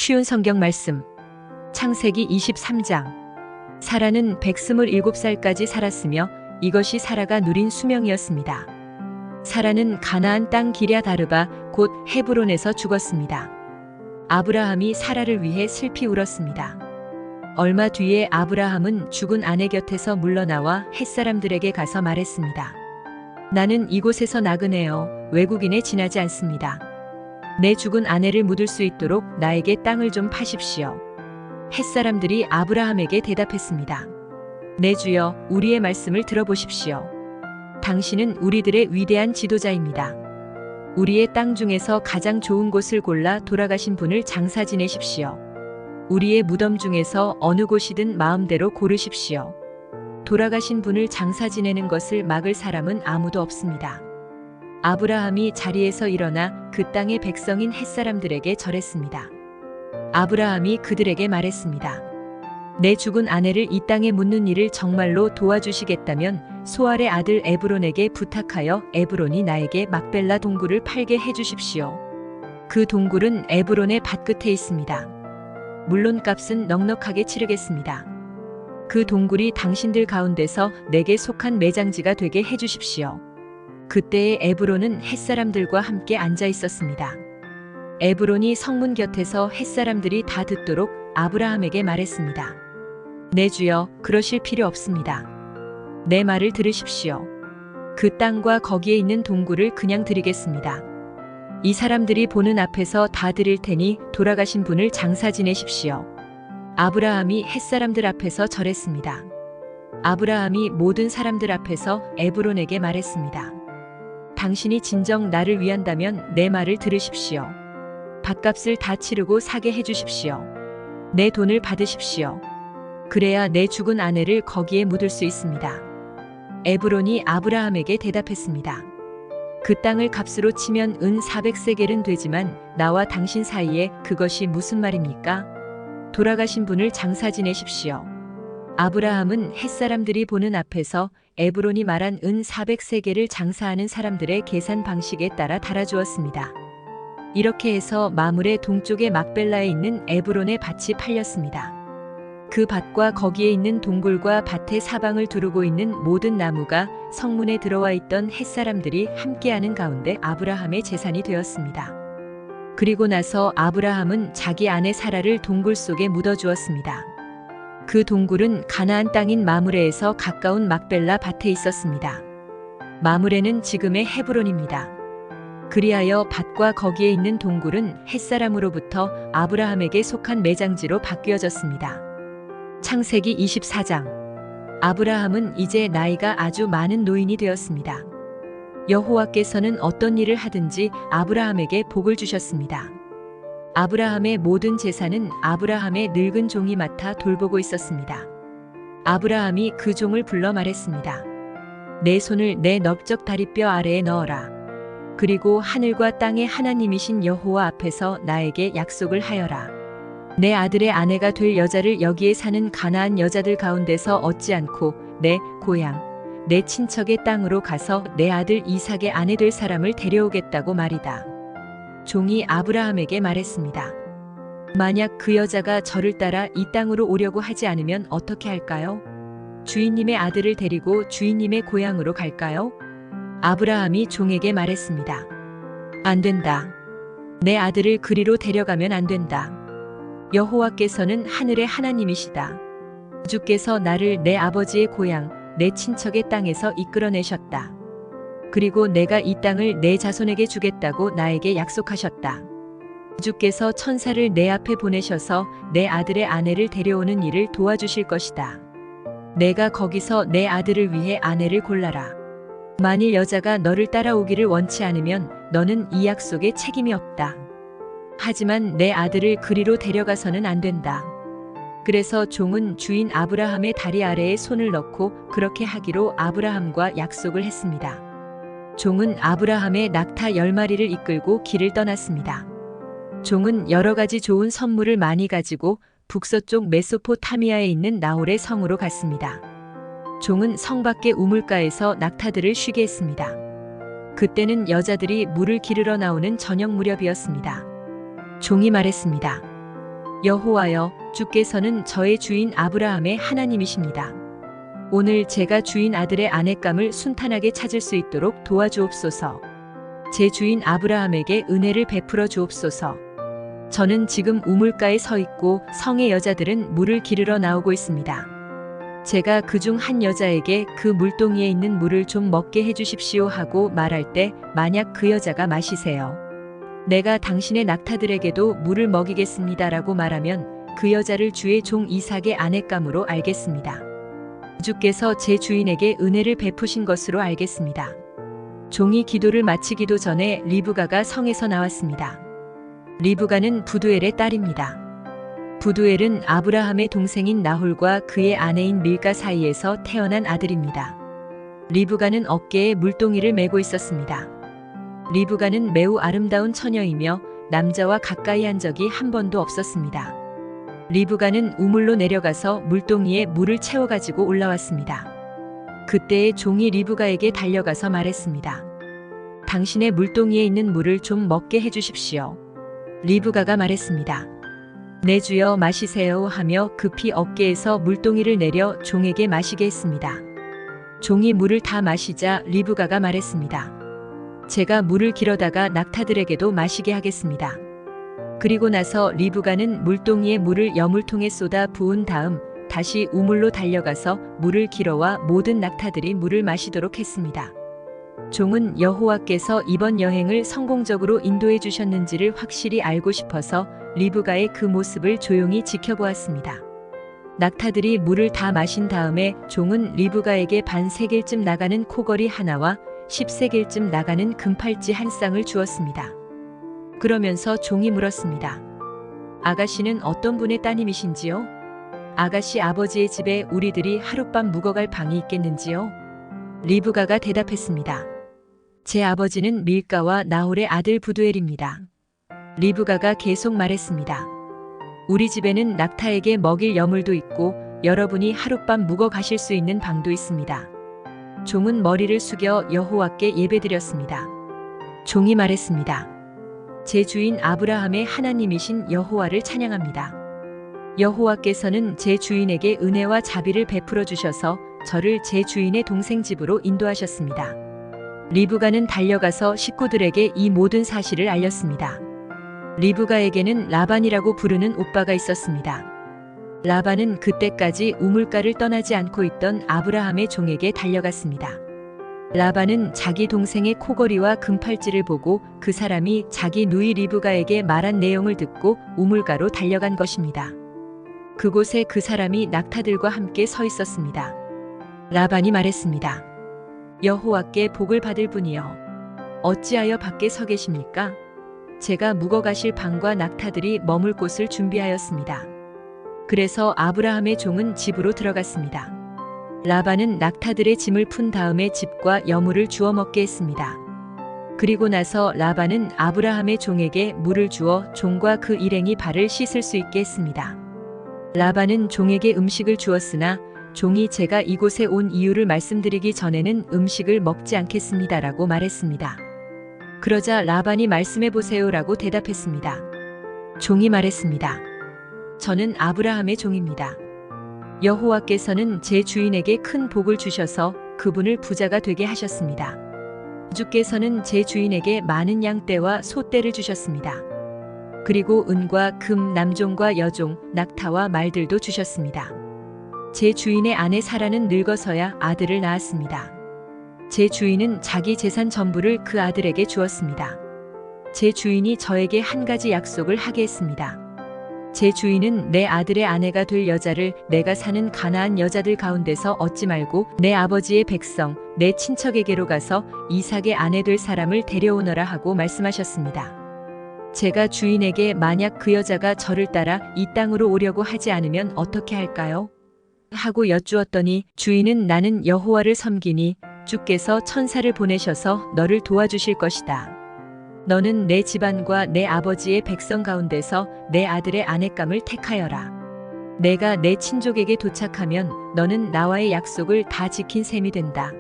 쉬운 성경 말씀. 창세기 23장. 사라는 127살까지 살았으며 이것이 사라가 누린 수명이었습니다. 사라는 가나안 땅 기럇 아르바 곧 헤브론에서 죽었습니다. 아브라함이 사라를 위해 슬피 울었습니다. 얼마 뒤에 아브라함은 죽은 아내 곁에서 물러나와 햇사람들에게 가서 말했습니다. 나는 이곳에서 나그네여 외국인에 지나지 않습니다. 내 죽은 아내를 묻을 수 있도록 나에게 땅을 좀 파십시오. 햇사람들이 아브라함에게 대답했습니다. 내 주여, 우리의 말씀을 들어보십시오. 당신은 우리들의 위대한 지도자입니다. 우리의 땅 중에서 가장 좋은 곳을 골라 돌아가신 분을 장사 지내십시오. 우리의 무덤 중에서 어느 곳이든 마음대로 고르십시오. 돌아가신 분을 장사 지내는 것을 막을 사람은 아무도 없습니다. 아브라함이 자리에서 일어나 그 땅의 백성인 햇사람들에게 절했습니다. 아브라함이 그들에게 말했습니다. 내 죽은 아내를 이 땅에 묻는 일을 정말로 도와주시겠다면 소알의 아들 에브론에게 부탁하여 에브론이 나에게 막벨라 동굴을 팔게 해주십시오. 그 동굴은 에브론의 밭끝에 있습니다. 물론 값은 넉넉하게 치르겠습니다. 그 동굴이 당신들 가운데서 내게 속한 매장지가 되게 해주십시오. 그때의 에브론은 햇사람들과 함께 앉아 있었습니다. 에브론이 성문 곁에서 햇사람들이 다 듣도록 아브라함에게 말했습니다. 내 주여, 그러실 필요 없습니다. 내 말을 들으십시오. 그 땅과 거기에 있는 동굴을 그냥 드리겠습니다. 이 사람들이 보는 앞에서 다 드릴 테니 돌아가신 분을 장사 지내십시오. 아브라함이 햇사람들 앞에서 절했습니다. 아브라함이 모든 사람들 앞에서 에브론에게 말했습니다. 당신이 진정 나를 위한다면 내 말을 들으십시오. 밭값을 다 치르고 사게 해주십시오. 내 돈을 받으십시오. 그래야 내 죽은 아내를 거기에 묻을 수 있습니다. 에브론이 아브라함에게 대답했습니다. 그 땅을 값으로 치면 은 400세겔은 되지만 나와 당신 사이에 그것이 무슨 말입니까? 돌아가신 분을 장사 지내십시오. 아브라함은 햇사람들이 보는 앞에서 에브론이 말한 은 400세겔을 장사하는 사람들의 계산 방식에 따라 달아주었습니다. 이렇게 해서 마물의 동쪽의 막벨라에 있는 에브론의 밭이 팔렸습니다. 그 밭과 거기에 있는 동굴과 밭의 사방을 두르고 있는 모든 나무가 성문에 들어와 있던 햇사람들이 함께하는 가운데 아브라함의 재산이 되었습니다. 그리고 나서 아브라함은 자기 아내 사라를 동굴 속에 묻어주었습니다. 그 동굴은 가나안 땅인 마므레에서 가까운 막벨라 밭에 있었습니다. 마므레는 지금의 헤브론입니다. 그리하여 밭과 거기에 있는 동굴은 햇사람으로부터 아브라함에게 속한 매장지로 바뀌어졌습니다. 창세기 24장. 아브라함은 이제 나이가 아주 많은 노인이 되었습니다. 여호와께서는 어떤 일을 하든지 아브라함에게 복을 주셨습니다. 아브라함의 모든 재산은 아브라함의 늙은 종이 맡아 돌보고 있었습니다. 아브라함이 그 종을 불러 말했습니다. 내 손을 내 넓적 다리뼈 아래에 넣어라. 그리고 하늘과 땅의 하나님이신 여호와 앞에서 나에게 약속을 하여라. 내 아들의 아내가 될 여자를 여기에 사는 가나안 여자들 가운데서 얻지 않고 내 고향, 내 친척의 땅으로 가서 내 아들 이삭의 아내 될 사람을 데려오겠다고 말이다. 종이 아브라함에게 말했습니다. 만약 그 여자가 저를 따라 이 땅으로 오려고 하지 않으면 어떻게 할까요? 주인님의 아들을 데리고 주인님의 고향으로 갈까요? 아브라함이 종에게 말했습니다. 안 된다. 내 아들을 그리로 데려가면 안 된다. 여호와께서는 하늘의 하나님이시다. 주께서 나를 내 아버지의 고향, 내 친척의 땅에서 이끌어내셨다. 그리고 내가 이 땅을 내 자손에게 주겠다고 나에게 약속하셨다. 주께서 천사를 내 앞에 보내셔서 내 아들의 아내를 데려오는 일을 도와주실 것이다. 내가 거기서 내 아들을 위해 아내를 골라라. 만일 여자가 너를 따라오기를 원치 않으면 너는 이 약속에 책임이 없다. 하지만 내 아들을 그리로 데려가서는 안 된다. 그래서 종은 주인 아브라함의 다리 아래에 손을 넣고 그렇게 하기로 아브라함과 약속을 했습니다. 종은 아브라함의 낙타 10마리를 이끌고 길을 떠났습니다. 종은 여러 가지 좋은 선물을 많이 가지고 북서쪽 메소포타미아에 있는 나홀의 성으로 갔습니다. 종은 성 밖의 우물가에서 낙타들을 쉬게 했습니다. 그때는 여자들이 물을 기르러 나오는 저녁 무렵이었습니다. 종이 말했습니다. 여호와여, 주께서는 저의 주인 아브라함의 하나님이십니다. 오늘 제가 주인 아들의 아내감을 순탄하게 찾을 수 있도록 도와주옵소서. 제 주인 아브라함에게 은혜를 베풀어 주옵소서. 저는 지금 우물가에 서 있고 성의 여자들은 물을 기르러 나오고 있습니다. 제가 그중 한 여자에게 그 물동이에 있는 물을 좀 먹게 해주십시오 하고 말할 때 만약 그 여자가 마시세요. 내가 당신의 낙타들에게도 물을 먹이겠습니다라고 말하면 그 여자를 주의 종 이삭의 아내감으로 알겠습니다. 주께서 제 주인에게 은혜를 베푸신 것으로 알겠습니다. 종이 기도를 마치기도 전에 리브가가 성에서 나왔습니다. 리브가는 부두엘의 딸입니다. 부두엘은 아브라함의 동생인 나홀과 그의 아내인 밀가 사이에서 태어난 아들입니다. 리브가는 어깨에 물동이를 메고 있었습니다. 리브가는 매우 아름다운 처녀이며 남자와 가까이 한 적이 한 번도 없었습니다. 리브가는 우물로 내려가서 물동이에 물을 채워가지고 올라왔습니다. 그때의 종이 리브가에게 달려가서 말했습니다. 당신의 물동이에 있는 물을 좀 먹게 해주십시오. 리브가가 말했습니다. 네 주여 마시세요 하며 급히 어깨에서 물동이를 내려 종에게 마시게 했습니다. 종이 물을 다 마시자 리브가가 말했습니다. 제가 물을 길어다가 낙타들에게도 마시게 하겠습니다. 그리고 나서 리브가는 물동이에 물을 여물통에 쏟아 부은 다음 다시 우물로 달려가서 물을 길어와 모든 낙타들이 물을 마시도록 했습니다. 종은 여호와께서 이번 여행을 성공적으로 인도해 주셨는지를 확실히 알고 싶어서 리브가의 그 모습을 조용히 지켜보았습니다. 낙타들이 물을 다 마신 다음에 종은 리브가에게 반세겔쯤 나가는 코걸이 하나와 10세겔쯤 나가는 금팔찌 한 쌍을 주었습니다. 그러면서 종이 물었습니다. 아가씨는 어떤 분의 따님이신지요? 아가씨 아버지의 집에 우리들이 하룻밤 묵어갈 방이 있겠는지요? 리브가가 대답했습니다. 제 아버지는 밀가와 나홀의 아들 부두엘입니다. 리브가가 계속 말했습니다. 우리 집에는 낙타에게 먹일 여물도 있고 여러분이 하룻밤 묵어 가실 수 있는 방도 있습니다. 종은 머리를 숙여 여호와께 예배드렸습니다. 종이 말했습니다. 제 주인 아브라함의 하나님이신 여호와를 찬양합니다. 여호와께서는 제 주인에게 은혜와 자비를 베풀어 주셔서 저를 제 주인의 동생 집으로 인도하셨습니다. 리브가는 달려가서 식구들에게 이 모든 사실을 알렸습니다. 리브가에게는 라반이라고 부르는 오빠가 있었습니다. 라반은 그때까지 우물가를 떠나지 않고 있던 아브라함의 종에게 달려갔습니다. 라반은 자기 동생의 코걸이와 금팔찌를 보고 그 사람이 자기 누이 리브가에게 말한 내용을 듣고 우물가로 달려간 것입니다. 그곳에 그 사람이 낙타들과 함께 서 있었습니다. 라반이 말했습니다. 여호와께 복을 받을 분이여, 어찌하여 밖에 서 계십니까? 제가 묵어 가실 방과 낙타들이 머물 곳을 준비하였습니다. 그래서 아브라함의 종은 집으로 들어갔습니다. 라반은 낙타들의 짐을 푼 다음에 집과 여물을 주워 먹게 했습니다. 그리고 나서 라반은 아브라함의 종에게 물을 주어 종과 그 일행이 발을 씻을 수 있게 했습니다. 라반은 종에게 음식을 주었으나 종이 제가 이곳에 온 이유를 말씀드리기 전에는 음식을 먹지 않겠습니다라고 말했습니다. 그러자 라반이 말씀해 보세요라고 대답했습니다. 종이 말했습니다. 저는 아브라함의 종입니다. 여호와께서는 제 주인에게 큰 복을 주셔서 그분을 부자가 되게 하셨습니다. 주께서는 제 주인에게 많은 양떼와 소떼를 주셨습니다. 그리고 은과 금, 남종과 여종, 낙타와 말들도 주셨습니다. 제 주인의 아내 사라는 늙어서야 아들을 낳았습니다. 제 주인은 자기 재산 전부를 그 아들에게 주었습니다. 제 주인이 저에게 한 가지 약속을 하게 했습니다. 제 주인은 내 아들의 아내가 될 여자를 내가 사는 가나안 여자들 가운데서 얻지 말고 내 아버지의 백성, 내 친척에게로 가서 이삭의 아내 될 사람을 데려오너라 하고 말씀하셨습니다. 제가 주인에게 만약 그 여자가 저를 따라 이 땅으로 오려고 하지 않으면 어떻게 할까요? 하고 여쭈었더니 주인은 나는 여호와를 섬기니 주께서 천사를 보내셔서 너를 도와주실 것이다. 너는 내 집안과 내 아버지의 백성 가운데서 내 아들의 아내감을 택하여라. 내가 내 친족에게 도착하면 너는 나와의 약속을 다 지킨 셈이 된다.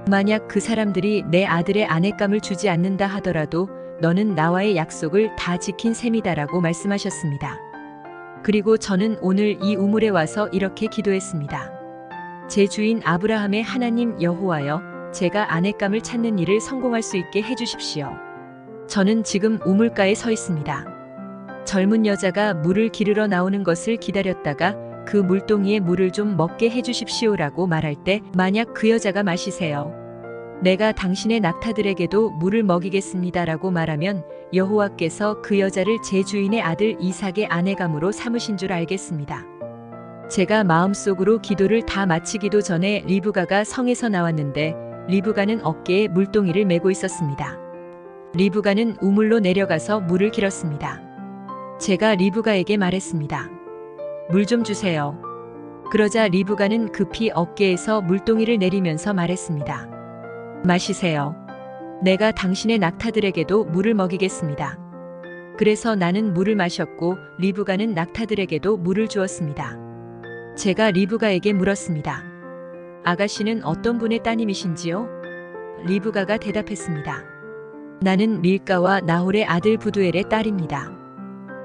만약 그 사람들이 내 아들의 아내감을 주지 않는다 하더라도 너는 나와의 약속을 다 지킨 셈이다라고 말씀하셨습니다. 그리고 저는 오늘 이 우물에 와서 이렇게 기도했습니다. 제 주인 아브라함의 하나님 여호와여, 제가 아내감을 찾는 일을 성공할 수 있게 해주십시오. 저는 지금 우물가에 서 있습니다. 젊은 여자가 물을 기르러 나오는 것을 기다렸다가 그 물동이에 물을 좀 먹게 해주십시오라고 말할 때 만약 그 여자가 마시세요. 내가 당신의 낙타들에게도 물을 먹이겠습니다라고 말하면 여호와께서 그 여자를 제 주인의 아들 이삭의 아내감으로 삼으신 줄 알겠습니다. 제가 마음속으로 기도를 다 마치기도 전에 리브가가 성에서 나왔는데 리브가는 어깨에 물동이를 메고 있었습니다. 리브가는 우물로 내려가서 물을 길었습니다. 제가 리브가에게 말했습니다. 물 좀 주세요. 그러자 리브가는 급히 어깨에서 물동이를 내리면서 말했습니다. 마시세요. 내가 당신의 낙타들에게도 물을 먹이겠습니다. 그래서 나는 물을 마셨고 리브가는 낙타들에게도 물을 주었습니다. 제가 리브가에게 물었습니다. 아가씨는 어떤 분의 따님이신지요? 리브가가 대답했습니다. 나는 밀가와 나홀의 아들 부두엘의 딸입니다.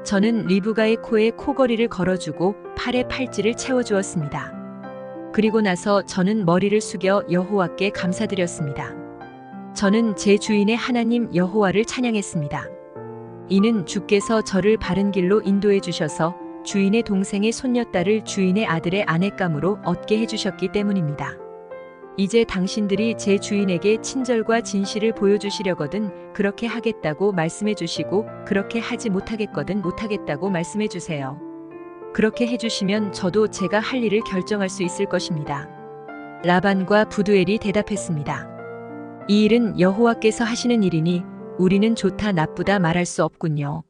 저는 리브가의 코에 코걸이를 걸어주고 팔에 팔찌를 채워주었습니다. 그리고 나서 저는 머리를 숙여 여호와께 감사드렸습니다. 저는 제 주인의 하나님 여호와를 찬양했습니다. 이는 주께서 저를 바른 길로 인도해 주셔서 주인의 동생의 손녀딸을 주인의 아들의 아내감으로 얻게 해주셨기 때문입니다. 이제 당신들이 제 주인에게 친절과 진실을 보여주시려거든 그렇게 하겠다고 말씀해 주시고 그렇게 하지 못하겠거든 못하겠다고 말씀해 주세요. 그렇게 해주시면 저도 제가 할 일을 결정할 수 있을 것입니다. 라반과 부두엘이 대답했습니다. 이 일은 여호와께서 하시는 일이니 우리는 좋다 나쁘다 말할 수 없군요.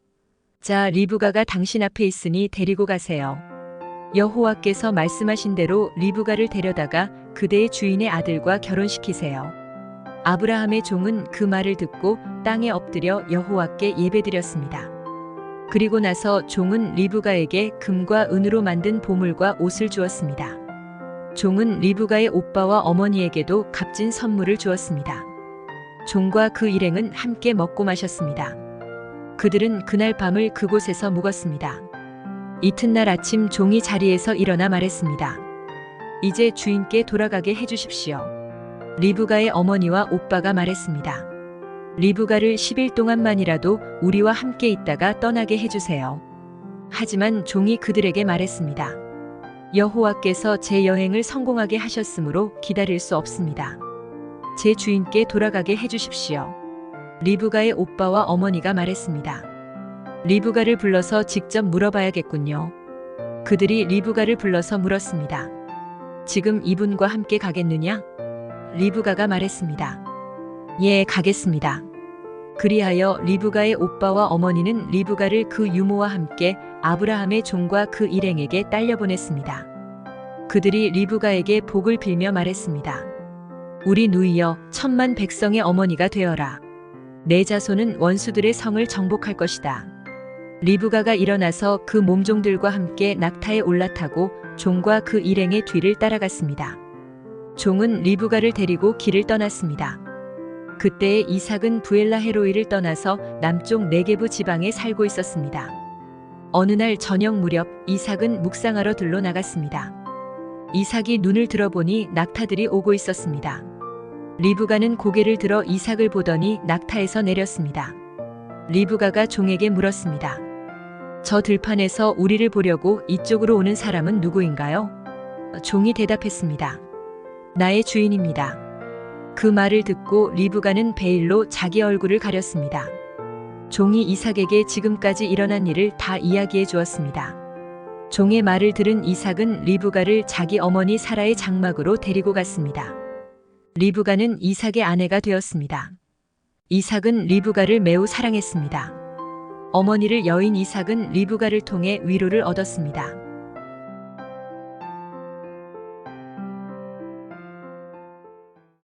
자, 리브가가 당신 앞에 있으니 데리고 가세요. 여호와께서 말씀하신 대로 리브가를 데려다가 그대의 주인의 아들과 결혼시키세요. 아브라함의 종은 그 말을 듣고 땅에 엎드려 여호와께 예배드렸습니다. 그리고 나서 종은 리브가에게 금과 은으로 만든 보물과 옷을 주었습니다. 종은 리브가의 오빠와 어머니에게도 값진 선물을 주었습니다. 종과 그 일행은 함께 먹고 마셨습니다. 그들은 그날 밤을 그곳에서 묵었습니다. 이튿날 아침 종이 자리에서 일어나 말했습니다. 이제 주인께 돌아가게 해주십시오. 리브가의 어머니와 오빠가 말했습니다. 리브가를 10일 동안만이라도 우리와 함께 있다가 떠나게 해주세요. 하지만 종이 그들에게 말했습니다. 여호와께서 제 여행을 성공하게 하셨으므로 기다릴 수 없습니다. 제 주인께 돌아가게 해주십시오. 리브가의 오빠와 어머니가 말했습니다. 리브가를 불러서 직접 물어봐야겠군요. 그들이 리브가를 불러서 물었습니다. 지금 이분과 함께 가겠느냐? 리브가가 말했습니다. 예, 가겠습니다. 그리하여 리브가의 오빠와 어머니는 리브가를 그 유모와 함께 아브라함의 종과 그 일행에게 딸려보냈습니다. 그들이 리브가에게 복을 빌며 말했습니다. 우리 누이여, 천만 백성의 어머니가 되어라. 내 자손은 원수들의 성을 정복할 것이다. 리브가가 일어나서 그 몸종들과 함께 낙타에 올라타고 종과 그 일행의 뒤를 따라갔습니다. 종은 리브가를 데리고 길을 떠났습니다. 그때에 이삭은 부엘라 헤로이를 떠나서 남쪽 네게부 지방에 살고 있었습니다. 어느 날 저녁 무렵 이삭은 묵상하러 들로 나갔습니다. 이삭이 눈을 들어보니 낙타들이 오고 있었습니다. 리브가는 고개를 들어 이삭을 보더니 낙타에서 내렸습니다. 리브가가 종에게 물었습니다. 저 들판에서 우리를 보려고 이쪽으로 오는 사람은 누구인가요? 종이 대답했습니다. 나의 주인입니다. 그 말을 듣고 리브가는 베일로 자기 얼굴을 가렸습니다. 종이 이삭에게 지금까지 일어난 일을 다 이야기해 주었습니다. 종의 말을 들은 이삭은 리브가를 자기 어머니 사라의 장막으로 데리고 갔습니다. 리브가는 이삭의 아내가 되었습니다. 이삭은 리브가를 매우 사랑했습니다. 어머니를 여인 이삭은 리브가를 통해 위로를 얻었습니다.